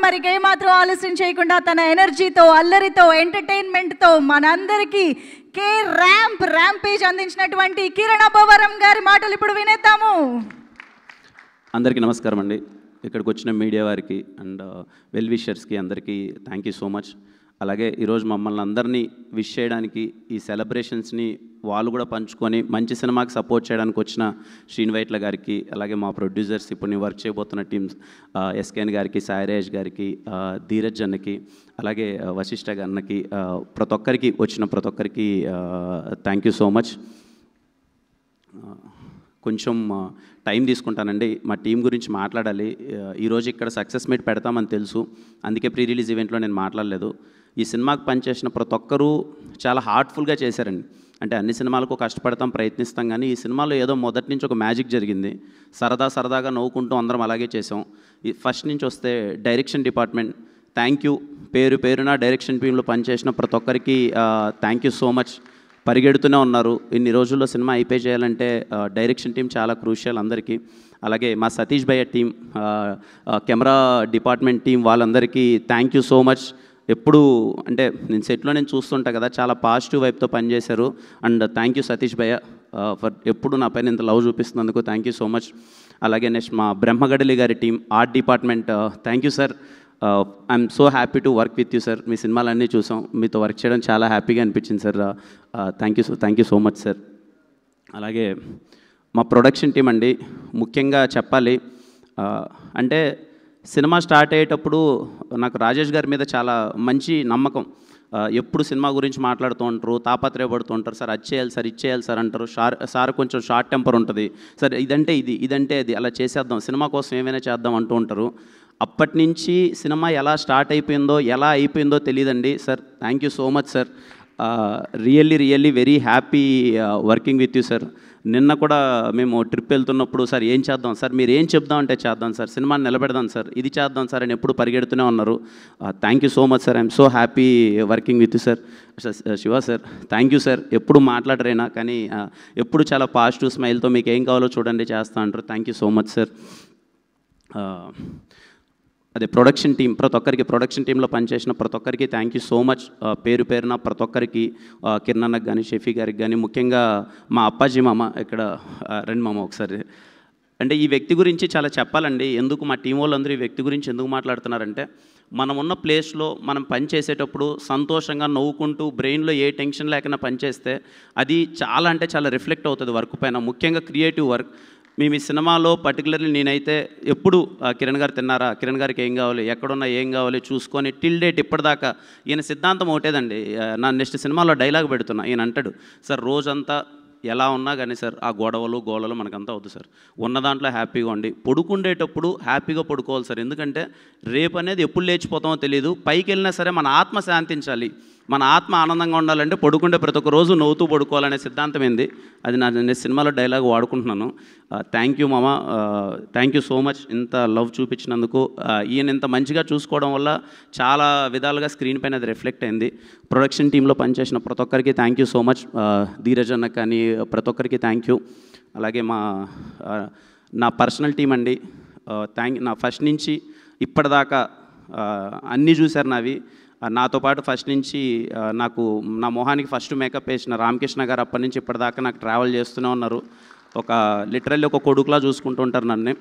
మరి ఏమాత్రం ఆలస్యం చేయకుండా తన ఎనర్జీతో, అల్లరితో, ఎంటర్టైన్మెంట్తో మనందరికీ ర్యాంపేజ్ అందించినటువంటి కిరణ్ అబ్బవరం గారి మాటలు ఇప్పుడు వినేద్దాము. అందరికీ నమస్కారం అండి. ఇక్కడికి వచ్చిన మీడియా వారికి అండ్ వెల్ విషర్స్కి అందరికీ థ్యాంక్ యూ సో మచ్. అలాగే ఈరోజు మమ్మల్ని అందరినీ విష్ చేయడానికి, ఈ సెలబ్రేషన్స్ని వాళ్ళు కూడా పంచుకొని మంచి సినిమాకి సపోర్ట్ చేయడానికి వచ్చిన శ్రీన్ వైట్ల గారికి, అలాగే మా ప్రొడ్యూసర్స్ ఇప్పుడు నేను వర్క్ చేయబోతున్న టీమ్స్ ఎస్కేఎన్ గారికి, సాయిరాజ్ గారికి, ధీరజ్ అన్నకి, అలాగే వశిష్ఠ అన్నకి, ప్రతి ఒక్కరికి థ్యాంక్ యూ సో మచ్. కొంచెం టైం తీసుకుంటానండి. మా టీం గురించి మాట్లాడాలి. ఈరోజు ఇక్కడ సక్సెస్ మీట్ పెడతామని తెలుసు, అందుకే ప్రీ రిలీజ్ ఈవెంట్లో నేను మాట్లాడలేదు. ఈ సినిమాకి పనిచేసిన ప్రతి ఒక్కరూ చాలా హార్ట్ఫుల్గా చేశారండి. అంటే అన్ని సినిమాలకు కష్టపడతాం, ప్రయత్నిస్తాం, కానీ ఈ సినిమాలో ఏదో మొదటి నుంచి ఒక మ్యాజిక్ జరిగింది. సరదాగా నవ్వుకుంటూ అందరం అలాగే చేసాం. ఈ ఫస్ట్ నుంచి వస్తే డైరెక్షన్ డిపార్ట్మెంట్ థ్యాంక్ యూ. పేరున డైరెక్షన్ టీంలో పనిచేసిన ప్రతి ఒక్కరికి థ్యాంక్ యూ సో మచ్. పరిగెడుతూనే ఉన్నారు. ఇన్ని రోజుల్లో సినిమా అయిపోయి చేయాలంటే డైరెక్షన్ టీం చాలా క్రూషియల్ అందరికీ. అలాగే మా సతీష్ భయ్య టీం, కెమెరా డిపార్ట్మెంట్ టీం, వాళ్ళందరికీ థ్యాంక్ యూ సో మచ్. ఎప్పుడు అంటే నేను సెట్లో నేను చూస్తుంటా కదా, చాలా పాజిటివ్ వైపుతో పనిచేశారు. అండ్ థ్యాంక్ యూ సతీష్ భయ్య ఫర్ ఎప్పుడు నా పైన ఇంత లవ్ చూపిస్తున్నందుకు థ్యాంక్ యూ సో మచ్. అలాగే నెక్స్ట్ మా బ్రహ్మగడలి గారి team, art department, thank you sir. I'm so happy to work with you sir. మీ సినిమాలన్నీ చూసాం, మీతో వర్క్ చేయడం చాలా హ్యాపీగా అనిపించింది sir. Thank you so much sir. అలాగే మా ప్రొడక్షన్ టీం అండి, ముఖ్యంగా చెప్పాలి అంటే సినిమా స్టార్ట్ అయ్యేటప్పుడు నాకు రాజేష్ గారి మీద చాలా మంచి నమ్మకం. ఎప్పుడు సినిమా గురించి మాట్లాడుతూ ఉంటారు, తాపత్రయపడుతూ ఉంటారు. సార్ అది చేయాలి సార్ అంటారు. సార్ కొంచెం షార్ట్ టెంపర్ ఉంటుంది. సార్ ఇదంటే అది అలా చేసేద్దాం, సినిమా కోసం ఏమైనా చేద్దాం అంటూ ఉంటారు. అప్పటి నుంచి సినిమా ఎలా స్టార్ట్ అయిపోయిందో, ఎలా అయిపోయిందో తెలియదండి sir. Thank you so much sir. Really very happy working with you sir. నిన్న కూడా మేము ట్రిప్ వెళ్తున్నప్పుడు సార్ ఏం చేద్దాం సార్, మీరు ఏం చెప్దాం అంటే చేద్దాం సార్, సినిమాని నిలబెడదాం సార్, ఇది చేద్దాం సార్ అని ఎప్పుడు పరిగెడుతూనే ఉన్నారు. Thank you so much sir. I'm so happy working with you sir. Shiva sir thank you sir. ఎప్పుడు మాట్లాడరైనా కానీ ఎప్పుడు చాలా పాజిటివ్ స్మైల్తో మీకు ఏం కావాలో చూడండి చేస్తా అంటారు. Thank you so much sir. అదే ప్రొడక్షన్ టీం, ప్రొడక్షన్ టీంలో పనిచేసిన ప్రతి ఒక్కరికి థ్యాంక్ యూ సో మచ్. పేరున ప్రతి ఒక్కరికి, కిరణ్ అన్నకు కానీ, షఫీ గారికి కానీ, ముఖ్యంగా మా అప్పాజీ మామ ఇక్కడ రండి మామ ఒకసారి. అంటే ఈ వ్యక్తి గురించి చాలా చెప్పాలండి. ఎందుకు మా టీం వాళ్ళందరూ ఈ వ్యక్తి గురించి ఎందుకు మాట్లాడుతున్నారంటే, మనం ఉన్న ప్లేస్లో మనం పని చేసేటప్పుడు సంతోషంగా నవ్వుకుంటూ బ్రెయిన్లో ఏ టెన్షన్ లేకుండా పనిచేస్తే అది చాలా రిఫ్లెక్ట్ అవుతుంది వర్క్ పైన, ముఖ్యంగా క్రియేటివ్ వర్క్. మేము ఈ సినిమాలో పర్టికులర్లీ నేనైతే ఎప్పుడు కిరణ్ గారు తిన్నారా, కిరణ్ గారికి ఏం కావాలి, ఎక్కడున్నా ఏం కావాలి చూసుకొని టిల్ డేట్ ఇప్పటిదాకా ఈయన సిద్ధాంతం ఒకటేదండి. నా నెక్స్ట్ సినిమాలో డైలాగ్ పెడుతున్నా, ఈయన అంటాడు సార్ రోజంతా ఎలా ఉన్నా కానీ సార్ ఆ గోడలు మనకంతా వద్దు సార్, ఉన్న దాంట్లో హ్యాపీగా ఉండి పడుకుండేటప్పుడు హ్యాపీగా పడుకోవాలి సార్. ఎందుకంటే రేపు అనేది ఎప్పుడు లేచిపోతామో తెలియదు. పైకి వెళ్ళినా సరే మన ఆత్మ శాంతించాలి, మన ఆత్మ ఆనందంగా ఉండాలంటే పడుకుంటే ప్రతి ఒక్క రోజు నవ్వుతూ పడుకోవాలనే సిద్ధాంతం ఏంది. అది నేను సినిమాలో డైలాగ్ వాడుకుంటున్నాను. థ్యాంక్ యూ మామ, థ్యాంక్ యూ సో మచ్. ఇంత లవ్ చూపించినందుకు, ఈయన ఇంత మంచిగా చూసుకోవడం వల్ల చాలా విధాలుగా స్క్రీన్ పైన అది రిఫ్లెక్ట్ అయింది. ప్రొడక్షన్ టీంలో పనిచేసిన ప్రతి ఒక్కరికి thank you so much. Dheeraj అన్న కానీ ప్రతి ఒక్కరికి థ్యాంక్ యూ. అలాగే నా పర్సనల్ టీం అండి, నా ఫస్ట్ నుంచి ఇప్పటిదాకా అన్నీ చూశారు నావి. నాతో పాటు ఫస్ట్ నుంచి నా మొహానికి ఫస్ట్ మేకప్ వేసిన రామకృష్ణ గారు అప్పటి నుంచి ఇప్పటిదాకా నాకు ట్రావెల్ చేస్తూనే ఉన్నారు. లిటరల్లీ ఒక కొడుకులా చూసుకుంటూ ఉంటారు నన్ను.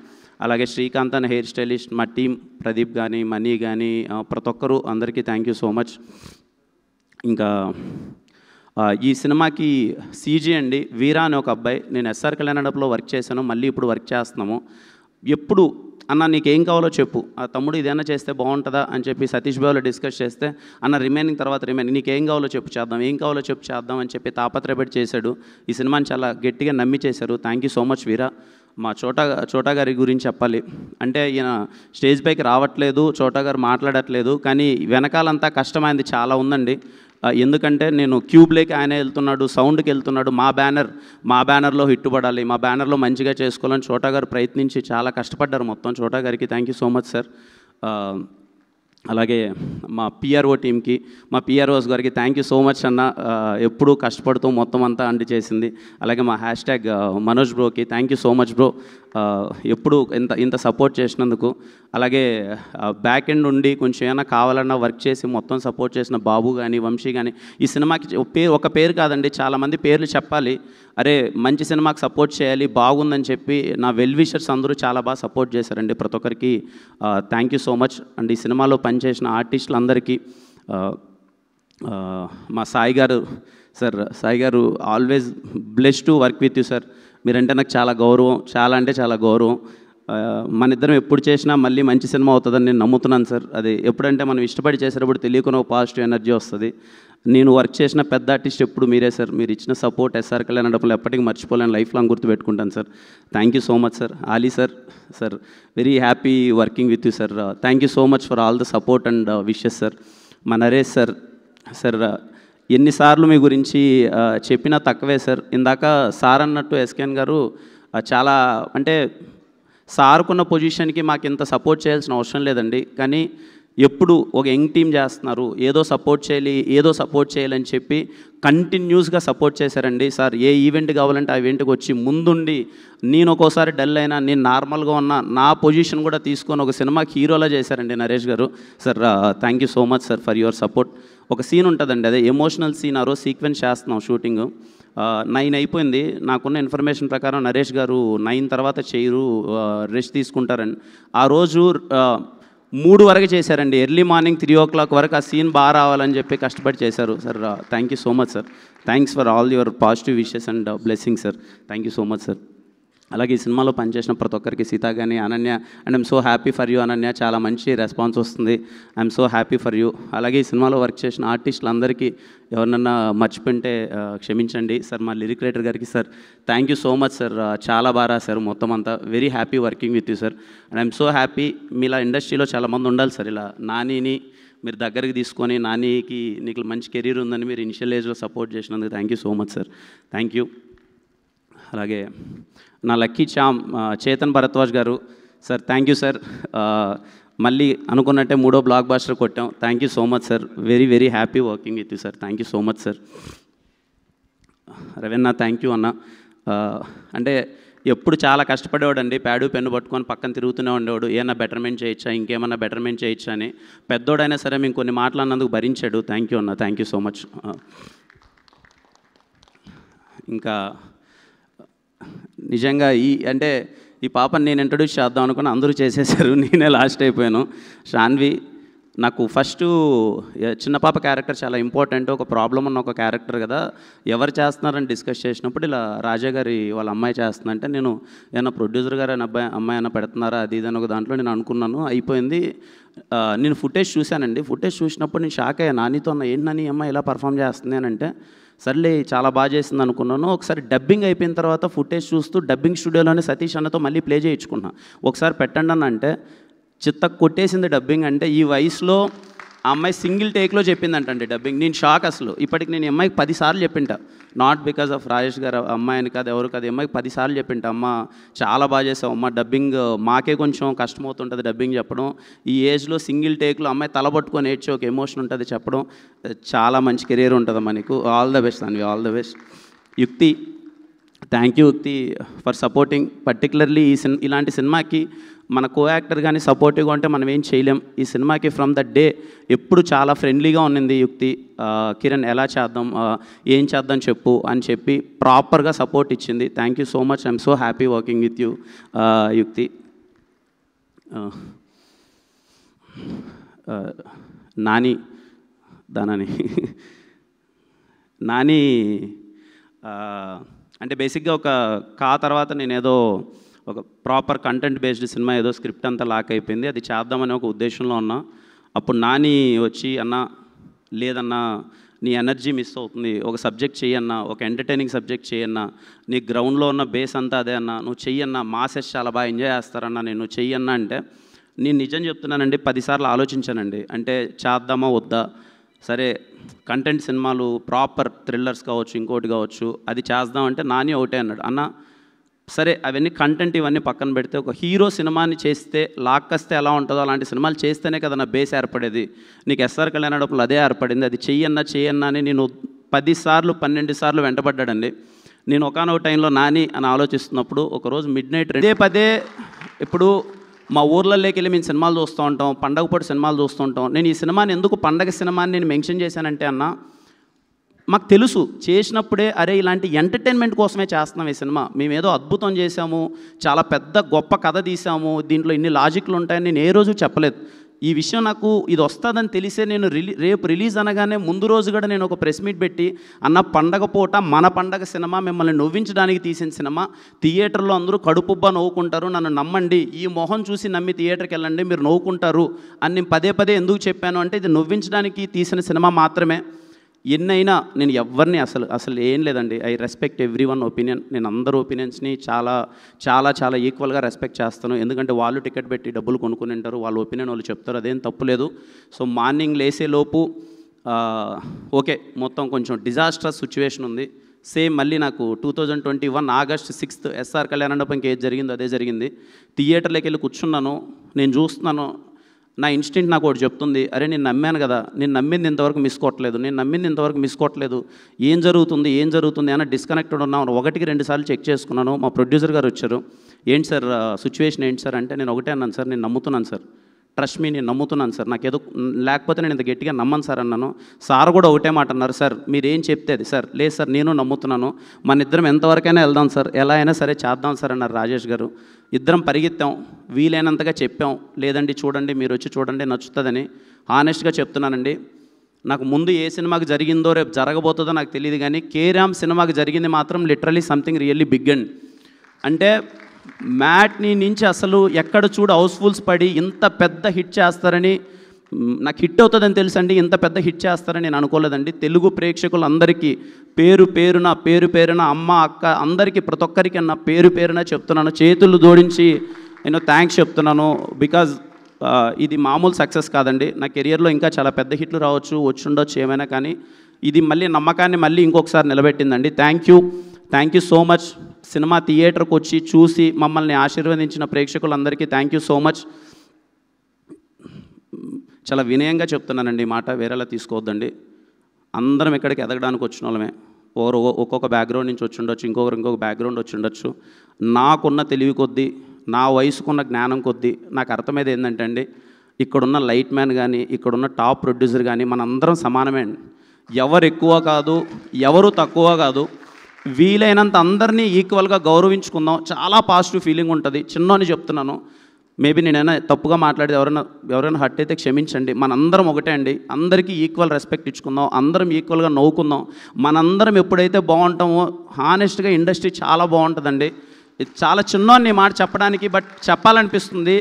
అలాగే శ్రీకాంత్ అనే హెయిర్ స్టైలిస్ట్, మా టీం ప్రదీప్ కానీ, మనీ కానీ, ప్రతి ఒక్కరు అందరికీ థ్యాంక్ యూ సో మచ్. ఇంకా ఈ సినిమాకి సీజీ అండి, వీరా అనే ఒక అబ్బాయి, నేను ఎస్ఆర్ కళ్యాణంలో వర్క్ చేశాను, మళ్ళీ ఇప్పుడు వర్క్ చేస్తున్నాము. ఎప్పుడు అన్న నీకేం కావాలో చెప్పు, ఆ తమ్ముడు ఇదేనా చేస్తే బాగుంటుందా అని చెప్పి సతీష్ బాబులో డిస్కస్ చేస్తే అన్న రిమైనింగ్ నీకేం కావాలో చెప్పు చేద్దాం అని చెప్పి తాపత్రయపడి చేశాడు. ఈ సినిమాని చాలా గట్టిగా నమ్మి చేశారు. థ్యాంక్ యూ సో మచ్ వీరా. మా చోటా గారి గురించి చెప్పాలి అంటే, ఈయన స్టేజ్ పైకి రావట్లేదు, చోటా గారు మాట్లాడట్లేదు, కానీ వెనకాలంతా కష్టమైంది చాలా ఉందండి. ఎందుకంటే నేను క్యూబ్లోకి ఆయన వెళ్తున్నాడు, సౌండ్కి వెళ్తున్నాడు. మా బ్యానర్లో హిట్ పడాలి, మా బ్యానర్లో మంచిగా చేసుకోవాలని చోటా గారు ప్రయత్నించి చాలా కష్టపడ్డారు మొత్తం. చోటా గారికి thank you so much sir. అలాగే మా పిఆర్ఓ టీమ్కి, మా పిఆర్ఓస్ గారికి థ్యాంక్ యూ సో మచ్ అన్న, ఎప్పుడూ కష్టపడుతూ మొత్తం అంతా అండి చేసింది. అలాగే మా హ్యాష్ట్యాగ్ మనోజ్ బ్రోకి thank you so much bro, ఎప్పుడు ఇంత సపోర్ట్ చేసినందుకు. అలాగే బ్యాక్ ఎండ్ ఉండి కొంచెం ఏమైనా కావాలన్నా వర్క్ చేసి మొత్తం సపోర్ట్ చేసిన బాబు కానీ వంశీ కానీ. ఈ సినిమాకి ఒక పేరు కాదండి, చాలామంది పేర్లు చెప్పాలి. అరే మంచి సినిమాకి సపోర్ట్ చేయాలి, బాగుందని చెప్పి నా వెల్ విషర్స్ అందరూ చాలా బాగా సపోర్ట్ చేశారండి. ప్రతి ఒక్కరికి thank you so much. And ఈ సినిమాలో పనిచేసిన ఆర్టిస్టులందరికీ, మా సాయి గారు సార్, సాయి గారు always blessed to work with you sir. మీరంటే నాకు చాలా గౌరవం, చాలా అంటే చాలా గౌరవం. మన ఇద్దరం ఎప్పుడు చేసినా మళ్ళీ మంచి సినిమా అవుతుందని నేను నమ్ముతున్నాను సార్. అది ఎప్పుడంటే మనం ఇష్టపడి చేసేటప్పుడు తెలియకుండా ఒక పాజిటివ్ ఎనర్జీ వస్తుంది. నేను వర్క్ చేసిన పెద్ద ఆర్టిస్ట్ ఎప్పుడు మీరే సార్. మీరు ఇచ్చిన సపోర్ట్ ఎస్ఆర్ కళ్యాణ్ అనడంలో ఎప్పటికీ మర్చిపోలేను, లైఫ్ లాంగ్ గుర్తుపెట్టుకుంటాను sir. Thank you so much sir. Ali sir, sir very happy working with you sir. Thank you so much for all the support and wishes sir. మా Naresh sir, sir ఎన్నిసార్లు మీ గురించి చెప్పినా తక్కువే sir. ఇందాక సార్ అన్నట్టు SKN గారు చాలా అంటే సార్కున్న పొజిషన్కి మాకు ఇంత సపోర్ట్ చేయాల్సిన అవసరం లేదండి. కానీ ఎప్పుడు ఒక యంగ్ టీం చేస్తున్నారు, ఏదో సపోర్ట్ చేయాలని చెప్పి కంటిన్యూస్గా సపోర్ట్ చేశారండి సార్. ఏ ఈవెంట్ కావాలంటే ఆ ఈవెంట్కి వచ్చి ముందుండి, నేను ఒక్కోసారి డల్ అయినా, నేను నార్మల్గా ఉన్న నా పొజిషన్ కూడా తీసుకొని ఒక సినిమాకి హీరోలా చేశారండి నరేష్ గారు. Sir thank you so much sir for your support. ఒక సీన్ ఉంటుందండి, అదే ఎమోషనల్ సీన్. ఆ రోజు సీక్వెన్స్ చేస్తున్నాం షూటింగ్, 9 అయిపోయింది. నాకున్న ఇన్ఫర్మేషన్ ప్రకారం నరేష్ గారు 9 తర్వాత చేయరు, రెస్ట్ తీసుకుంటారండి. ఆ రోజు 3 వరకు చేశారండి. ఎర్లీ మార్నింగ్ 3 o'clock వరకు ఆ సీన్ బాగా రావాలని చెప్పి కష్టపడి చేశారు sir. Thank you so much sir. Thanks for all your positive wishes and blessing sir. Thank you so much sir. అలాగే ఈ సినిమాలో పనిచేసిన ప్రతి ఒక్కరికి, సీత కానీ, Ananya, and I'm so happy for you Ananya, చాలా మంచి రెస్పాన్స్ వస్తుంది. I'm so happy for you. అలాగే ఈ సినిమాలో వర్క్ చేసిన ఆర్టిస్టులందరికీ ఎవరినన్నా మర్చిపోయింటే క్షమించండి సార్. మా లిరిక్ రైటర్ గారికి sir thank you so much sir, చాలా బాగా రాశారు మొత్తం అంతా. Very happy working with you sir. And I'm so happy, మీలా ఇండస్ట్రీలో చాలామంది ఉండాలి సార్. ఇలా నానిని మీరు దగ్గరికి తీసుకొని, నానికి నీకు మంచి కెరీర్ ఉందని మీరు ఇనిషియల్ ఏజ్లో సపోర్ట్ చేసినందుకు thank you so much sir. Thank you. అలాగే నా లక్కీ చామ్ చేతన్ భరద్వాజ్ గారు సార్, థ్యాంక్ యూ సార్. మళ్ళీ అనుకున్నట్టే 3వ బ్లాక్ బాస్టర్ కొట్టాం. Thank you so much sir. Very very happy working with you sir. Thank you so much sir. Raveena thank you అన్న. అంటే ఎప్పుడు చాలా కష్టపడేవాడు అండి, ప్యాడు పెన్ను పట్టుకొని పక్కన తిరుగుతూనే ఉండేవాడు. ఏమన్నా బెటర్మెంట్ చేయొచ్చా, ఇంకేమన్నా బెటర్మెంట్ చేయొచ్చా అని. పెద్దోడైనా సరే మేము కొన్ని మాట్లాడినందుకు భరించాడు. థ్యాంక్ యూ అన్న, థ్యాంక్ యూ సో మచ్. ఇంకా నిజంగా ఈ పాపని నేను ఇంట్రడ్యూస్ చేద్దాం అనుకుని అందరూ చేసేసారు, నేనే లాస్ట్ అయిపోయాను. శాన్వి నాకు ఫస్ట్ చిన్న పాప క్యారెక్టర్ చాలా ఇంపార్టెంట్. ఒక ప్రాబ్లం ఉన్న ఒక క్యారెక్టర్ కదా, ఎవరు చేస్తున్నారని డిస్కస్ చేసినప్పుడు ఇలా రాజా గారి వాళ్ళ అమ్మాయి చేస్తుందంటే, నేను ఏమన్నా ప్రొడ్యూసర్ గారు అమ్మాయి అయినా పెడుతున్నారా అది ఇది అని ఒక దాంట్లో నేను అనుకున్నాను. అయిపోయింది. నేను ఫుటేజ్ చూశానండి. ఫుటేజ్ చూసినప్పుడు నేను షాక్ అయ్యాను. నానితో అన్న, ఏంటి నాని అమ్మాయి ఇలా పర్ఫామ్ చేస్తుంది అని అంటే, సర్లే చాలా బాగా చేసింది అనుకున్నాను. ఒకసారి డబ్బింగ్ అయిపోయిన తర్వాత ఫుటేజ్ చూస్తూ డబ్బింగ్ స్టూడియోలోనే సతీష్ అన్నతో మళ్ళీ ప్లే చేయించుకున్నా. ఒకసారి పెట్టండి అని అంటే చిత్త కొట్టేసింది డబ్బింగ్. అంటే ఈ వయసులో ఆ అమ్మాయి సింగిల్ టేక్లో చెప్పిందంటండి డబ్బింగ్. నేను షాక్ అసలు. ఇప్పటికి నేను అమ్మాయికి 10 సార్లు చెప్పింట, నాట్ బికాస్ ఆఫ్ రాజేష్ గారు అమ్మాయిని కాదు, ఎవరు కాదు, అమ్మాయికి 10 సార్లు చెప్పింట, అమ్మ చాలా బాగా చేసావు అమ్మ, డబ్బింగ్ మాకే కొంచెం కష్టమవుతుంటుంది డబ్బింగ్ చెప్పడం. ఈ ఏజ్లో సింగిల్ టేక్లో అమ్మాయి తలపట్టుకొని ఏడ్చి ఒక ఎమోషన్ ఉంటుంది చెప్పడం. చాలా మంచి కెరీర్ ఉంటుంది మనకు. All the best Anvi, all the best. యుక్తి థ్యాంక్ యూ యుక్తి ఫర్ సపోర్టింగ్. పర్టికులర్లీ ఇలాంటి సినిమాకి మన కో యాక్టర్ కానీ సపోర్టివ్గా ఉంటే మనం ఏం చేయలేం. ఈ సినిమాకి ఫ్రమ్ ద డే ఎప్పుడు చాలా ఫ్రెండ్లీగా ఉన్నింది యుక్తి. కిరణ్ ఎలా చేద్దాం, ఏం చేద్దాం చెప్పు అని చెప్పి ప్రాపర్గా సపోర్ట్ ఇచ్చింది. Thank you so much. I'm so happy working with you యుక్తి. నాని నాని అంటే బేసిక్గా ఒక తర్వాత నేనేదో ఒక ప్రాపర్ కంటెంట్ బేస్డ్ సినిమా ఏదో స్క్రిప్ట్ అంతా లాక్ అయిపోయింది, అది చేద్దామని ఒక ఉద్దేశంలో ఉన్నా. అప్పుడు నాని వచ్చి, అన్న లేదన్నా నీ ఎనర్జీ మిస్ అవుతుంది, ఒక సబ్జెక్ట్ చెయ్యన్నా, ఒక ఎంటర్టైనింగ్ సబ్జెక్ట్ చేయన్నా, నీ గ్రౌండ్లో ఉన్న బేస్ అంతా అదే అన్న, నువ్వు చెయ్యన్నా, మాసెస్ చాలా బాగా ఎంజాయ్ చేస్తారన్నా, నేను చెయ్యన్నా అంటే, నేను నిజం చెప్తున్నానండి 10 సార్లు ఆలోచించానండి. అంటే చేద్దామా వద్దా, సరే కంటెంట్ సినిమాలు ప్రాపర్ థ్రిల్లర్స్ కావచ్చు, ఇంకోటి కావచ్చు, అది చేద్దామంటే నాని ఒకటే అన్నాడు, అన్న సరే అవన్నీ కంటెంట్ ఇవన్నీ పక్కన పెడితే ఒక హీరో సినిమాని చేస్తే లాక్కస్తే ఎలా ఉంటుందో అలాంటి సినిమాలు చేస్తేనే కదా నా బేస్ ఏర్పడేది. నీకు ఎస్ఆర్ కళ్యాణ డబ్బులు అదే ఏర్పడింది. అది చెయ్యన్నా అని నేను 10 సార్లు 12 సార్లు వెంటబడ్డాడండి. నేను ఒకానొక టైంలో నాని అని ఆలోచిస్తున్నప్పుడు ఒకరోజు మిడ్నైట్ పదే ఇప్పుడు మా ఊర్లలోకి వెళ్ళి మేము సినిమాలు చూస్తూ ఉంటాం, పండగ పూట సినిమాలు చూస్తూ ఉంటాం. నేను ఈ సినిమాని ఎందుకు పండగ సినిమాని నేను మెన్షన్ చేశానంటే అన్న, మాకు తెలుసు చేసినప్పుడే అరే ఇలాంటి ఎంటర్టైన్మెంట్ కోసమే చేస్తున్నాం ఈ సినిమా, మేమేదో అద్భుతం చేశాము, చాలా పెద్ద గొప్ప కథ తీసాము, దీంట్లో ఇన్ని లాజిక్లు ఉంటాయని నేను ఏ రోజు చెప్పలేదు. ఈ విషయం నాకు ఇది వస్తుందని తెలిసే నేను రేపు రిలీజ్ అనగానే ముందు రోజు కూడా నేను ఒక ప్రెస్ మీట్ పెట్టి అన్న పండగ పూట మన పండగ సినిమా మిమ్మల్ని నవ్వించడానికి తీసిన సినిమా, థియేటర్లో అందరూ కడుపుబ్బా నవ్వుకుంటారు, నన్ను నమ్మండి, ఈ మొహం చూసి నమ్మి థియేటర్కి వెళ్ళండి మీరు నవ్వుకుంటారు అని నేను పదే ఎందుకు చెప్పాను అంటే ఇది నవ్వించడానికి తీసిన సినిమా మాత్రమే. ఎన్నైనా నేను ఎవరిని అసలు ఏం లేదండి. I respect every one opinion. నేను అందరు ఒపీనియన్స్ని చాలా ఈక్వల్గా రెస్పెక్ట్ చేస్తాను. ఎందుకంటే వాళ్ళు టికెట్ పెట్టి డబ్బులు కొనుక్కుని ఉంటారు, వాళ్ళ ఒపీనియన్ వాళ్ళు చెప్తారు, అదేం తప్పులేదు. సో మార్నింగ్ లేసేలోపు ఓకే మొత్తం కొంచెం డిజాస్ట్రస్ సిచ్యువేషన్ ఉంది. సేమ్ మళ్ళీ నాకు 2021 ఆగస్ట్ 6 ఎస్ఆర్ కళ్యాణ డబ్బుకి ఏది జరిగిందో అదే జరిగింది. థియేటర్లోకి వెళ్ళి కూర్చున్నాను, నేను చూస్తున్నాను, నా ఇన్స్టింక్ట్ నాకు ఒకటి చెప్తుంది, అరే నేను నమ్మాను కదా, నేను నమ్మింది ఇంతవరకు మిస్ కొట్టలేదు, ఏం జరుగుతుంది అని డిస్కనెక్టెడ్ ఉన్నాను. 1-2 సార్లు చెక్ చేసుకున్నాను. మా ప్రొడ్యూసర్ గారు వచ్చారు, ఏంటి సార్ సిచ్యువేషన్ ఏంటి సార్ అంటే నేను ఒకటే అన్నాను, సార్ నేను నమ్ముతున్నాను సార్, ట్రస్ట్ మీ నేను నమ్ముతున్నాను సార్, నాకేదో లేకపోతే నేను ఇంత గట్టిగా నమ్మను సార్ అన్నాను. సార్ కూడా ఒకటే మాట అన్నారు, సార్ మీరేం చెప్తే అది సార్, లేదు సార్ నేను నమ్ముతున్నాను, మన ఇద్దరం ఎంతవరకైనా వెళ్దాం సార్, ఎలా అయినా సరే చేద్దాం సార్ అన్నారు రాజేష్ గారు. ఇద్దరం పరిగెత్తాం, వీలైనంతగా చెప్పాం, లేదండి చూడండి మీరు వచ్చి చూడండి నచ్చుతుందని. హానెస్ట్గా చెప్తున్నానండి, నాకు ముందు ఏ సినిమాకి జరిగిందో రేపు జరగబోతుందో నాకు తెలియదు, కానీ కేరామ్ సినిమాకి జరిగింది మాత్రం literally something really big and అంటే మ్యాట్ని నుంచి అసలు ఎక్కడ చూడు హౌస్ఫుల్స్ పడి ఇంత పెద్ద హిట్ చేస్తారని నాకు హిట్ అవుతుందని తెలుసండి, ఇంత పెద్ద హిట్ చేస్తారని నేను అనుకోలేదండి. తెలుగు ప్రేక్షకులందరికీ పేరు పేరున అమ్మ అక్క అందరికీ ప్రతి ఒక్కరికి నా పేరున చెప్తున్నాను, చేతులు జోడించి నేను థ్యాంక్స్ చెప్తున్నాను. బికాజ్ ఇది మామూలు సక్సెస్ కాదండి, నా కెరియర్లో ఇంకా చాలా పెద్ద హిట్లు రావచ్చు, వచ్చుండొచ్చు ఏమైనా, కానీ ఇది మళ్ళీ నమ్మకాన్ని మళ్ళీ ఇంకొకసారి నిలబెట్టిందండి. Thank you so much. Cinema థియేటర్కి వచ్చి చూసి మమ్మల్ని ఆశీర్వదించిన ప్రేక్షకులందరికీ థ్యాంక్ యూ సో మచ్. చాలా వినయంగా చెప్తున్నానండి, ఈ మాట వేరేలా తీసుకోవద్దండి. అందరం ఇక్కడికి ఎదగడానికి వచ్చిన వాళ్ళమే, ఒక్కొక్క బ్యాక్గ్రౌండ్ నుంచి వచ్చి ఉండొచ్చు, ఇంకొక బ్యాక్గ్రౌండ్ వచ్చి ఉండొచ్చు. నాకున్న తెలివి కొద్దీ, నా వయసుకున్న జ్ఞానం కొద్దీ నాకు అర్థమైంది ఏంటంటే అండి, ఇక్కడున్న లైట్ మ్యాన్ కానీ ఇక్కడున్న టాప్ ప్రొడ్యూసర్ కానీ మనందరం సమానమే అండి. ఎవరు ఎక్కువ కాదు, ఎవరు తక్కువ కాదు, వీలైనంత అందరినీ ఈక్వల్గా గౌరవించుకుందాం. చాలా పాజిటివ్ ఫీలింగ్ ఉంటుంది. చిన్నోని చెప్తున్నాను, మేబీ నేనైనా తప్పుగా మాట్లాడితే ఎవరైనా హర్ట్ అయితే క్షమించండి. మనందరం ఒకటే అండి, అందరికీ ఈక్వల్ రెస్పెక్ట్ ఇచ్చుకుందాం, అందరం ఈక్వల్గా నవ్వుకుందాం. మనందరం ఎప్పుడైతే బాగుంటామో హానెస్ట్గా ఇండస్ట్రీ చాలా బాగుంటుందండి. ఇది చాలా చిన్నోని మాట చెప్పడానికి, బట్ చెప్పాలనిపిస్తుంది.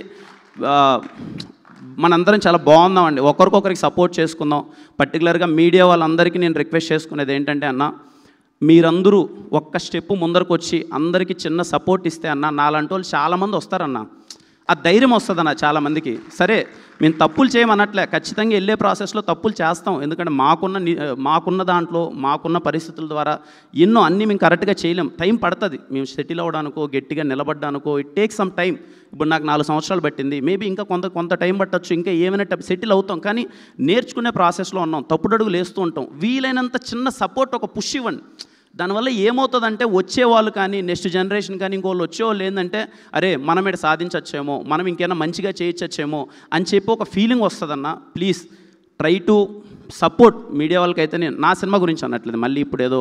మనందరం చాలా బాగుందామండి, ఒకరికొకరికి సపోర్ట్ చేసుకుందాం. పర్టికులర్గా మీడియా వాళ్ళందరికీ నేను రిక్వెస్ట్ చేసుకునేది ఏంటంటే అన్న, మీరందరూ ఒక్క స్టెప్ ముందరకు వచ్చి అందరికీ చిన్న సపోర్ట్ ఇస్తే అన్న, నాలాంటి వాళ్ళు చాలామంది వస్తారన్న, ఆ ధైర్యం వస్తుందన్న చాలామందికి. సరే మేము తప్పులు చేయమన్నట్లే, ఖచ్చితంగా వెళ్ళే ప్రాసెస్లో తప్పులు చేస్తాం, ఎందుకంటే మాకున్న దాంట్లో మాకున్న పరిస్థితుల ద్వారా ఎన్నో అన్నీ మేము కరెక్ట్గా చేయలేం, టైం పడుతుంది. మేము సెటిల్ అవ్వడానికో గట్టిగా నిలబడ్డానికో ఇట్ టేక్ సమ్ టైం. ఇప్పుడు నాకు 4 సంవత్సరాలు పట్టింది, మేబీ ఇంకా కొంత టైం పట్టచ్చు, ఇంకా ఏమైనా సెటిల్ అవుతాం, కానీ నేర్చుకునే ప్రాసెస్లో ఉన్నాం, తప్పుడడుగులు వేస్తూ ఉంటాం. వీలైనంత చిన్న సపోర్ట్, ఒక పుష్ ఇవ్వండి. దానివల్ల ఏమవుతుందంటే వచ్చేవాళ్ళు కానీ నెక్స్ట్ జనరేషన్ కానీ ఇంకోళ్ళు వచ్చేవాళ్ళు ఏంటంటే అరే మనం ఇక్కడ సాధించచ్చేమో, మనం ఇంకేమైనా మంచిగా చేయొచ్చేమో అని చెప్పి ఒక ఫీలింగ్ వస్తుందన్న. Please try to support media వాళ్ళకైతే. నేను నా సినిమా గురించి అనట్లేదు, మళ్ళీ ఇప్పుడు ఏదో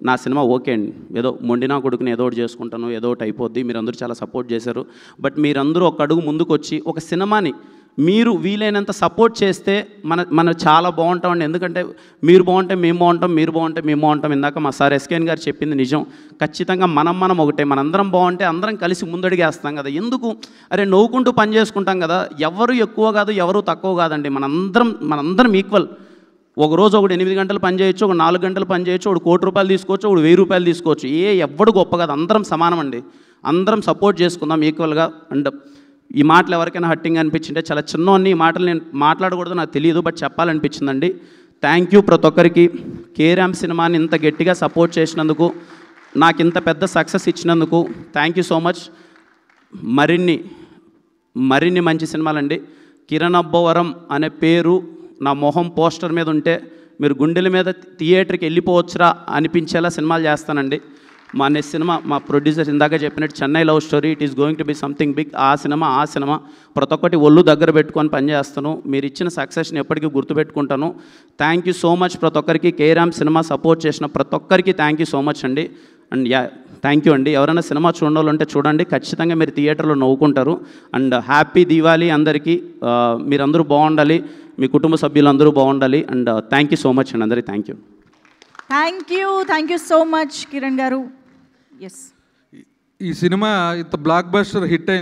నా సినిమా ఓకే అండి, ఏదో మొండినా కొడుకుని ఏదో ఒకటి చేసుకుంటాను, ఏదో ఒకటి అయిపోద్ది, మీరందరూ చాలా సపోర్ట్ చేశారు. బట్ మీరందరూ ఒక అడుగు ముందుకు వచ్చి ఒక సినిమాని మీరు వీలైనంత సపోర్ట్ చేస్తే మన చాలా బాగుంటామండి. ఎందుకంటే మీరు బాగుంటే మేము బాగుంటాం, మీరు బాగుంటే మేము బాగుంటాం. ఇందాక మా సార్ ఎస్కేఎన్ గారు చెప్పింది నిజం. ఖచ్చితంగా మనం ఒకటే, మనందరం బాగుంటే అందరం కలిసి ముందడిగేస్తాం కదా. ఎందుకు అరే నవ్వుకుంటూ పని చేసుకుంటాం కదా. ఎవరు ఎక్కువ కాదు, ఎవరు తక్కువ కాదండి, మనందరం ఈక్వల్. ఒకరోజు ఒకడు 8 గంటలు పని చేయొచ్చు, ఒక 4 గంటలు పని చేయొచ్చు, ఒకడు ₹1,00,000 తీసుకోవచ్చు, ఒకడు ₹1000 తీసుకోవచ్చు. ఎవ్వడు గొప్ప కాదు, అందరం సమానం అండి. అందరం సపోర్ట్ చేసుకుందాం ఈక్వల్గా. అండ్ ఈ మాటలు ఎవరికైనా హట్టింగ్ అనిపించింటే చాలా చిన్నవన్నీ ఈ మాటలు నేను మాట్లాడకూడదు నాకు తెలియదు, బట్ చెప్పాలనిపించిందండి. థ్యాంక్ యూ ప్రతి ఒక్కరికి. కేరామ్ సినిమాని ఇంత గట్టిగా సపోర్ట్ చేసినందుకు నాకు ఇంత పెద్ద సక్సెస్ ఇచ్చినందుకు థ్యాంక్ యూ సో మచ్. మరిన్ని మంచి సినిమాలండి. కిరణ్ అబ్బవరం అనే పేరు నా మొహం పోస్టర్ మీద ఉంటే మీరు గుండెల మీద థియేటర్కి వెళ్ళిపోవచ్చురా అనిపించేలా సినిమాలు చేస్తానండి. మా నెక్స్ట్ సినిమా మా ప్రొడ్యూసర్ ఇందాక చెప్పినట్టు Chennai love story, it is going to be something big. ఆ సినిమా ప్రతి ఒక్కటి ఒళ్ళు దగ్గర పెట్టుకొని పనిచేస్తాను. మీరు ఇచ్చిన సక్సెస్ని ఎప్పటికీ గుర్తుపెట్టుకుంటాను. థ్యాంక్ యూ సో మచ్ ప్రతి ఒక్కరికి. కేరామ్ సినిమా సపోర్ట్ చేసిన ప్రతి ఒక్కరికి థ్యాంక్ యూ సో మచ్ అండి. అండ్ థ్యాంక్ యూ అండి. ఎవరైనా సినిమా చూడాలంటే చూడండి, ఖచ్చితంగా మీరు థియేటర్లో నవ్వుకుంటారు. అండ్ హ్యాపీ దీవాలి అందరికీ. మీరందరూ బాగుండాలి, మీ కుటుంబ సభ్యులందరూ బాగుండాలి. And thank you so much అండి అందరికీ. Thank you so much Kiran గారు. ఎస్, ఈ సినిమా ఇంత బ్లాక్ బస్టర్ హిట్ అయింది.